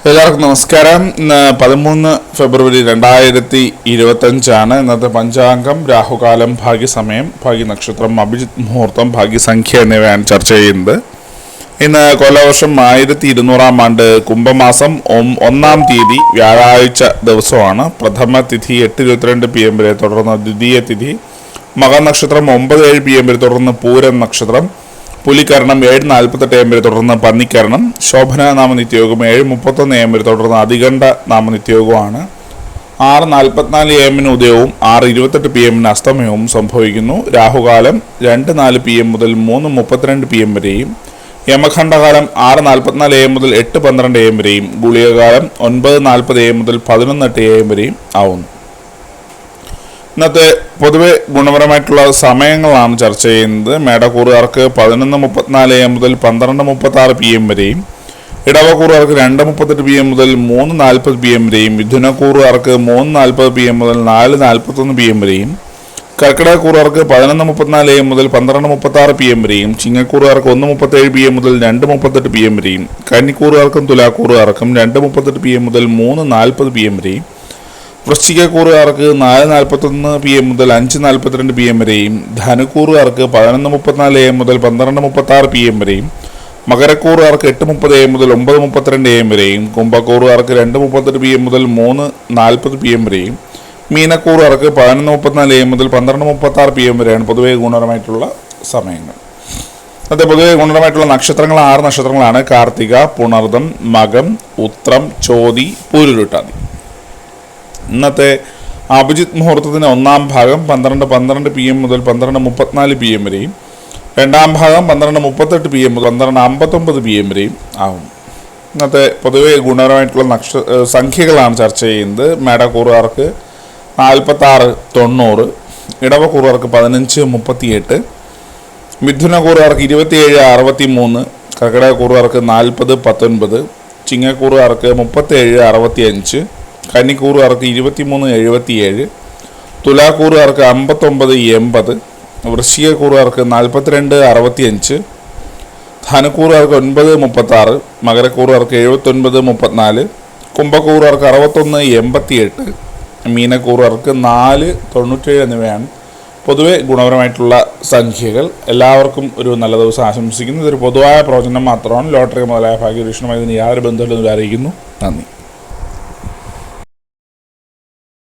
എല്ലാവർക്കും നമസ്കാരം. ഇന്ന് 13 ഫെബ്രുവരി 2025 ഇന്നത്തെ പഞ്ചാംഗം, രാഹുകാലം, ഭാഗ്യസമയം, ഭാഗ്യനക്ഷത്രം, അഭിജിത്ത് മുഹൂർത്തം, ഭാഗ്യസംഖ്യ എന്നിവയാണ് ചർച്ച ചെയ്യുന്നത്. ഇന്ന് കൊല്ലവർഷം 1200 ആണ്ട് കുംഭമാസം 1-ാം തീയതി വ്യാഴാഴ്ച ദിവസമാണ്. പ്രഥമ തിഥി 8:22 PM വരെ, തുടർന്ന് ദ്വിതീയ തിഥി മകനക്ഷത്രം 9:07 PM വരെ, തുടർന്ന് പൂരം നക്ഷത്രം, പുലികരണം 7:48 AM വരെ, തുടർന്ന് പന്നിക്കരണം, ശോഭന നാമനിത്യയോഗം 7:31 AM വരെ, തുടർന്ന് അതികണ്ഠ നാമനിത്യയോഗമാണ്. 6:44 AM ഉദയവും 6:28 PM അസ്തമയവും സംഭവിക്കുന്നു. രാഹുകാലം 2:04 PM മുതൽ 3:32 PM വരെയും, യമഖണ്ഡകാലം 6:44 AM മുതൽ 8:12 AM വരെയും, ഗുളികകാലം 9:40 AM മുതൽ 11:08 AM വരെയും ആവുന്നു. ഇന്നത്തെ പൊതുവെ ഗുണപരമായിട്ടുള്ള സമയങ്ങളാണ് ചർച്ച ചെയ്യുന്നത്. മേടക്കൂറുകാർക്ക് 11:34 AM മുതൽ 12:36 PM വരെയും, ഇടവക്കൂറുകാർക്ക് 2:38 PM മുതൽ 3:40 PM വരെയും, മിഥുനക്കൂറുകാർക്ക് 3:40 PM മുതൽ 4:41 PM വരെയും, കർക്കിടകക്കൂറുകാർക്ക് 11:34 AM മുതൽ 12:36 PM വരെയും, ചിങ്ങക്കൂറുകാർക്ക് 1:37 PM മുതൽ 2:38 PM വരെയും, കന്നിക്കൂറുകാർക്കും തുലാക്കൂറുകാർക്കും 2:38 PM മുതൽ 3:40 PM വരെയും, വൃശ്ചികക്കൂറുകാർക്ക് 4:41 PM മുതൽ 5:42 PM വരെയും, ധനുക്കൂറുകാർക്ക് 11:34 AM മുതൽ 12:36 PM വരെയും, മകരക്കൂറുകാർക്ക് 8:30 AM മുതൽ 9:32 AM വരെയും, കുംഭക്കൂറുകാർക്ക് 2:38 PM മുതൽ 3:40 PM വരെയും, മീനക്കൂറുകാർക്ക് 11:34 AM മുതൽ 12:36 PM വരെയാണ് പൊതുവെ ഗുണപരമായിട്ടുള്ള സമയങ്ങൾ. അത് പൊതുവെ ഗുണപരമായിട്ടുള്ള നക്ഷത്രങ്ങൾ 6 നക്ഷത്രങ്ങളാണ്: കാർത്തിക, പുണർദം, മകം, ഉത്രം, ചോതി, പൂരുരുട്ടാതി. ഇന്നത്തെ അഭിജിത്ത് മുഹൂർത്തത്തിന് 1-ാം ഭാഗം 12:12 PM മുതൽ 12:34 PM വരെയും, 2-ാം ഭാഗം 12:38 PM മുതൽ 12:59 PM വരെയും ആകും. ഇന്നത്തെ പൊതുവെ ഗുണപരമായിട്ടുള്ള സംഖ്യകളാണ് ചർച്ച ചെയ്യുന്നത്. മേടക്കൂറുകാർക്ക് 46-90, ഇടവക്കൂറുകാർക്ക് 15-38, മിഥുനക്കൂറുകാർക്ക് 27-63, കർക്കിടകക്കൂറുകാർക്ക് 40-19, ചിങ്ങക്കൂറുകാർക്ക് 37-65, കന്നിക്കൂറുകാർക്ക് 23-77, തുലാക്കൂറുകാർക്ക് 59-80, വൃശ്ചികക്കൂറുകാർക്ക് 42-65, ധനുക്കൂറുകാർക്ക് 9-36, മകരക്കൂറുകാർക്ക് 79-34, കുംഭക്കൂറുകാർക്ക് 61-88, മീനക്കൂറുകാർക്ക് 4-97 എന്നിവയാണ് പൊതുവെ ഗുണപരമായിട്ടുള്ള സംഖ്യകൾ. എല്ലാവർക്കും ഒരു നല്ല ദിവസം ആശംസിക്കുന്നു. ഇതൊരു പൊതുവായ പ്രവചനം മാത്രമാണ്. ലോട്ടറി മുതലായ ഭാഗ്യപരീക്ഷണമായി ഇതിന് യാതൊരു ബന്ധമില്ലെന്ന് അറിയിക്കുന്നു. നന്ദി.